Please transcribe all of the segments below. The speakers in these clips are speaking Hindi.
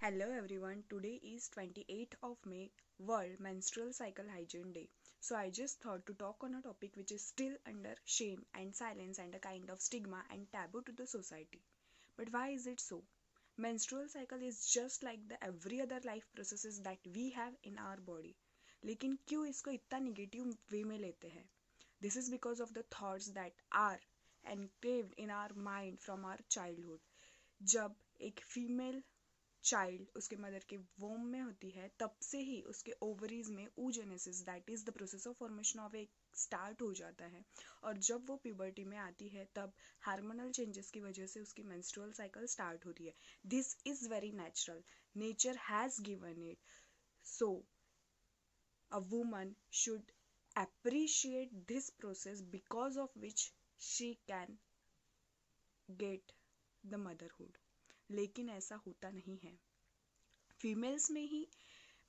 Hello everyone, today is 28th of May, World Menstrual Cycle Hygiene Day. So I just thought to talk on a topic which is still under shame and silence and a kind of stigma and taboo to the society. But why is it so? Menstrual cycle is just like the every other life processes that we have in our body. लेकिन क्यों इसको इतना नेगेटिव वे में लेते हैं? This is because of the thoughts that are enclaved in our mind from our childhood. जब एक फीमेल चाइल्ड उसके मदर के वोम में होती है तब से ही उसके ओवरीज में oogenesis that is the process of formation of एक स्टार्ट हो जाता है। और जब वो प्यूबर्टी में आती है तब हार्मोनल चेंजेस की वजह से उसकी मेंस्ट्रुअल साइकिल स्टार्ट होती है। This is very natural, nature has given it, so a woman should appreciate this process because of which she can get the motherhood। लेकिन ऐसा होता नहीं है। फीमेल्स में ही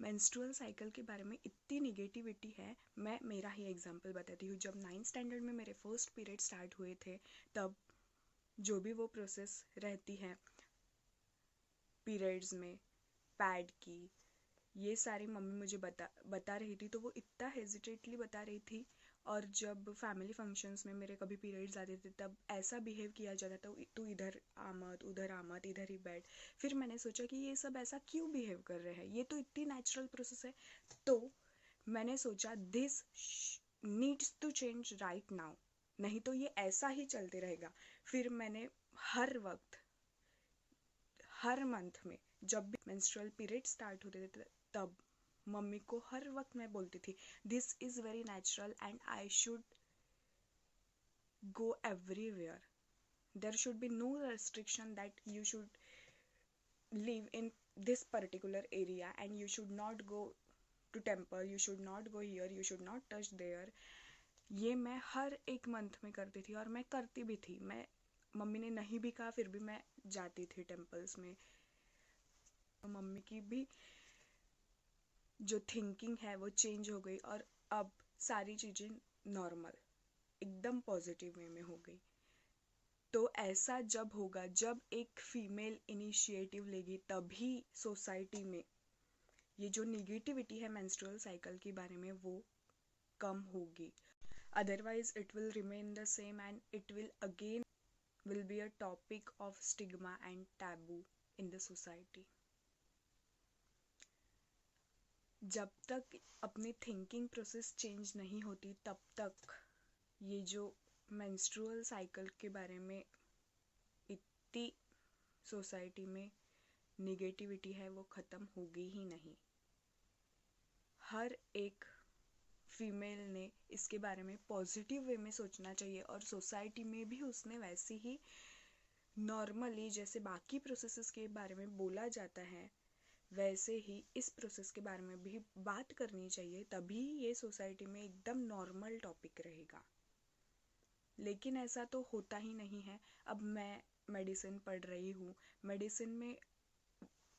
मेंस्ट्रुअल साइकिल के बारे में इतनी निगेटिविटी है। मैं मेरा ही एग्जांपल बताती हूँ। जब 9th स्टैंडर्ड में मेरे फर्स्ट पीरियड स्टार्ट हुए थे तब जो भी वो प्रोसेस रहती है पीरियड्स में पैड की, ये सारी मम्मी मुझे बता रही थी, तो वो इतना हेजिटेटली बता रही थी। और जब फैमिली फंक्शंस में मेरे कभी पीरियड्स आते थे तब ऐसा बिहेव किया जाता था, तू इधर आमद उधर आमद इधर ही बैठ। फिर मैंने सोचा कि ये सब ऐसा क्यों बिहेव कर रहे हैं, ये तो इतनी नेचुरल प्रोसेस है। तो मैंने सोचा this needs to change right now, नहीं तो ये ऐसा ही चलते रहेगा। फिर मैंने हर वक्त हर मंथ में जब भी मेंस्ट्रुअल पीरियड स्टार्ट होते थे तब मम्मी को हर वक्त मैं बोलती थी this is very natural and I should go everywhere. There should be no restriction that you should live in this particular area and you should not go to temple, you should not go here, you should not touch there। ये मैं हर एक मंथ में करती थी और मैं करती भी थी। मैं मम्मी ने नहीं भी कहा फिर भी मैं जाती थी टेम्पल्स में। मम्मी की भी जो थिंकिंग है वो चेंज हो गई और अब सारी चीज़ें नॉर्मल एकदम पॉजिटिव वे में हो गई। तो ऐसा जब होगा, जब एक फीमेल इनिशिएटिव लेगी तभी सोसाइटी में ये जो निगेटिविटी है मेंस्ट्रुअल साइकिल के बारे में वो कम होगी। Otherwise it will remain the same and it will again will be a topic of stigma and taboo in the society. जब तक अपनी थिंकिंग प्रोसेस चेंज नहीं होती तब तक ये जो मेंस्ट्रुअल साइकिल के बारे में इतनी सोसाइटी में निगेटिविटी है वो ख़त्म होगी ही नहीं। हर एक फीमेल ने इसके बारे में पॉजिटिव वे में सोचना चाहिए और सोसाइटी में भी उसने वैसे ही नॉर्मली जैसे बाकी प्रोसेसेस के बारे में बोला जाता है वैसे ही इस प्रोसेस के बारे में भी बात करनी चाहिए, तभी ये सोसाइटी में एकदम नॉर्मल टॉपिक रहेगा। लेकिन ऐसा तो होता ही नहीं है। अब मैं मेडिसिन पढ़ रही हूँ, मेडिसिन में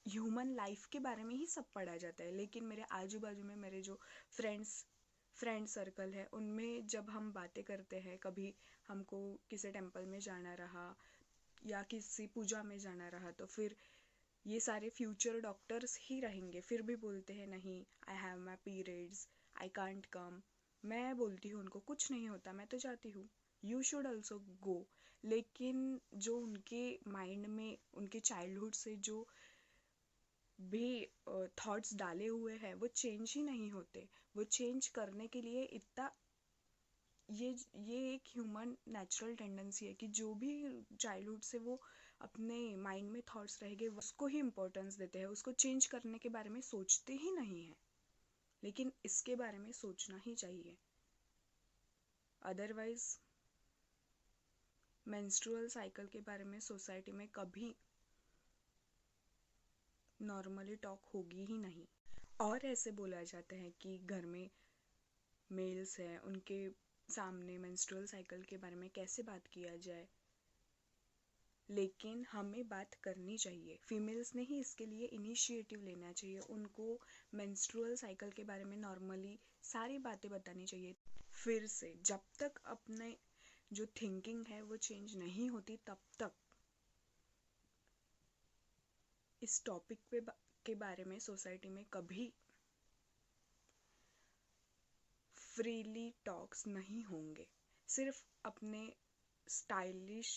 ह्यूमन लाइफ के बारे में ही सब पढ़ा जाता है, लेकिन मेरे आजू बाजू में मेरे जो फ्रेंड सर्कल है उनमें जब हम बातें करते हैं, कभी हमको किसी टेम्पल में जाना रहा या किसी पूजा में जाना रहा तो फिर ये सारे फ्यूचर डॉक्टर्स ही रहेंगे, फिर भी बोलते हैं नहीं I have my periods I can't come. मैं बोलती हूँ उनको कुछ नहीं होता, मैं तो जाती हूँ, यू शुड ऑल्सो गो। लेकिन जो उनके माइंड में उनके चाइल्डहुड से जो भी थॉट्स डाले हुए हैं वो चेंज ही नहीं होते। वो चेंज करने के लिए इतना ये एक ह्यूमन नेचुरल टेंडेंसी है कि जो भी चाइल्डहुड से वो अपने माइंड में थॉट्स रह गए उसको ही इम्पोर्टेंस देते हैं, उसको चेंज करने के बारे में सोचते ही नहीं है। लेकिन इसके बारे में सोचना ही चाहिए, अदरवाइज मेंस्ट्रुअल साइकिल के बारे में सोसाइटी में कभी नॉर्मली टॉक होगी ही नहीं। और ऐसे बोला जाता है कि घर में मेल्स हैं उनके सामने मेंस्ट्रुअल साइकिल के बारे में कैसे बात किया जाए, लेकिन हमें बात करनी चाहिए। फीमेल्स ने ही इसके लिए इनिशिएटिव लेना चाहिए, उनको मेंस्ट्रुअल साइकिल के बारे में नॉर्मली सारी बातें बतानी चाहिए। फिर से जब तक अपने जो थिंकिंग है वो चेंज नहीं होती तब तक इस टॉपिक पे के बारे में सोसाइटी में कभी फ्रीली टॉक्स नहीं होंगे। सिर्फ अपने स्टाइलिश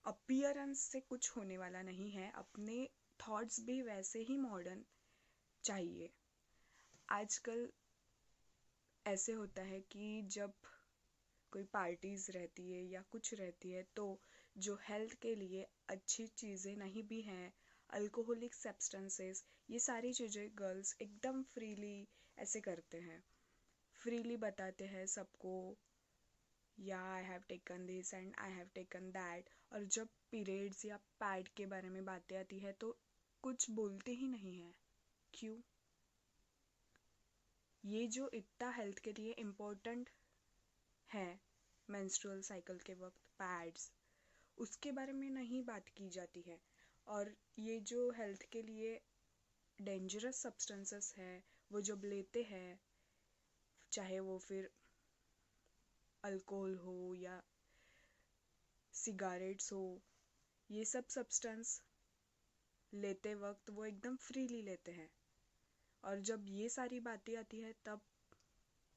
अपीयरेंस से कुछ होने वाला नहीं है, अपने थॉट्स भी वैसे ही मॉडर्न चाहिए। आजकल ऐसे होता है कि जब कोई पार्टीज़ रहती है या कुछ रहती है तो जो हेल्थ के लिए अच्छी चीज़ें नहीं भी हैं, अल्कोहलिक सब्सटेंसेस, ये सारी चीज़ें गर्ल्स एकदम फ्रीली ऐसे करते हैं, फ्रीली बताते हैं सबको, या I have taken this and I have taken that. और जब पीरियड्स या पैड के बारे में बातें आती है तो कुछ बोलते ही नहीं है। क्यों? ये जो इतना हेल्थ के लिए इम्पोर्टेंट है, मेंस्ट्रुअल साइकिल के वक्त पैड्स, उसके बारे में नहीं बात की जाती है। और ये जो हेल्थ के लिए डेंजरस सब्सटेंसेस है, वो जब लेते हैं, चाहे वो फिर अल्कोहल हो या सिगारेट्स हो, ये सब सब्सटेंस लेते वक्त वो एकदम फ्रीली लेते हैं, और जब ये सारी बातें आती है तब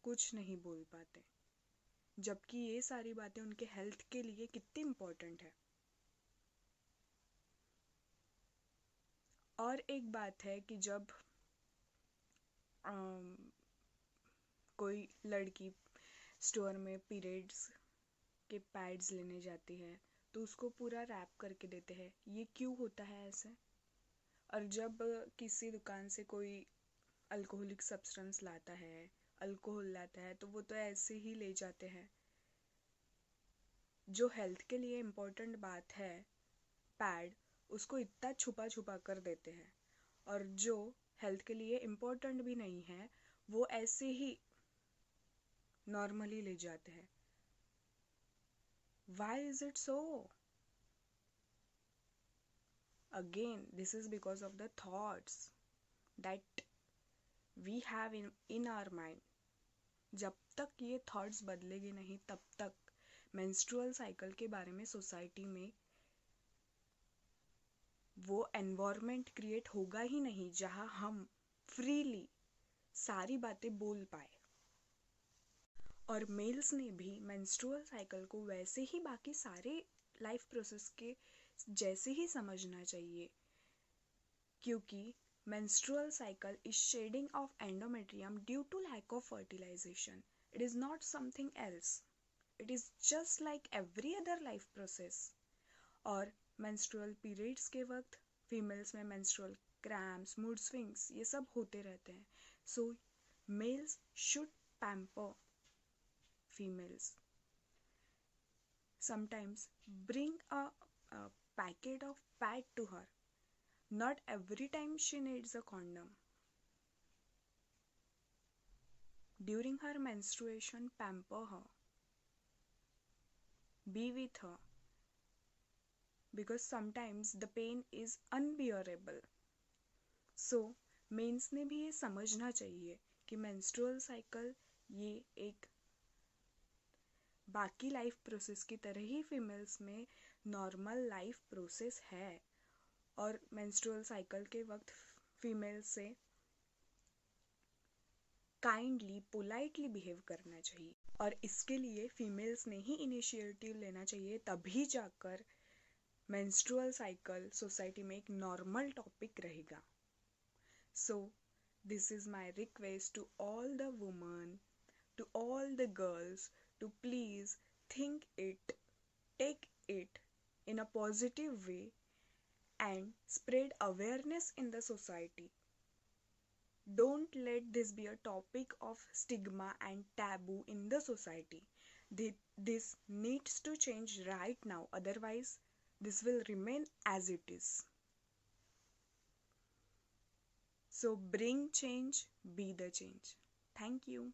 कुछ नहीं बोल पाते, जबकि ये सारी बातें उनके हेल्थ के लिए कितनी इम्पोर्टेंट है। और एक बात है कि जब कोई लड़की स्टोर में पीरियड्स के पैड्स लेने जाती है तो उसको पूरा रैप करके देते हैं। ये क्यों होता है ऐसे? और जब किसी दुकान से कोई अल्कोहलिक सब्सटेंस लाता है, अल्कोहल लाता है, तो वो तो ऐसे ही ले जाते हैं। जो हेल्थ के लिए इम्पोर्टेंट बात है, पैड, उसको इतना छुपा छुपा कर देते हैं, और जो हेल्थ के लिए इम्पोर्टेंट भी नहीं है वो ऐसे ही नॉर्मली ले जाते हैं। Why is it so? Again, this is because of the thoughts that we have in our mind. जब तक ये थॉट्स बदलेंगे नहीं तब तक मेंस्ट्रुअल साइकिल के बारे में सोसाइटी में वो एनवायरनमेंट क्रिएट होगा ही नहीं जहां हम फ्रीली सारी बातें बोल पाए। और मेल्स ने भी मेंस्ट्रुअल साइकिल को वैसे ही बाकी सारे लाइफ प्रोसेस के जैसे ही समझना चाहिए, क्योंकि menstrual cycle is shedding of endometrium due to lack of fertilization. It is not something else. It is just like every other life process. और menstrual periods के वक्त फीमेल्स में menstrual cramps, mood swings, ये सब होते रहते हैं. So males should pamper females. Sometimes bring a packet of pad to her. Not every time she needs a condom. During her menstruation, pamper her. Be with her. Because sometimes the pain is unbearable. So, मेंस ने भी ये समझना चाहिए कि menstrual cycle ये एक बाकी लाइफ प्रोसेस की तरह ही फीमेल्स में नॉर्मल लाइफ प्रोसेस है, और menstrual cycle के वक्त फीमेल से काइंडली पोलाइटली बिहेव करना चाहिए, और इसके लिए फीमेल्स ने ही इनिशिएटिव लेना चाहिए, तभी जाकर मेंस्ट्रुअल साइकिल सोसाइटी में एक नॉर्मल टॉपिक रहेगा। So this is my request to all the women, to all the girls, to please think it, take it in a positive way and spread awareness in the society. Don't let this be a topic of stigma and taboo in the society. This needs to change right now, otherwise this will remain as it is. So bring change, be the change. Thank you.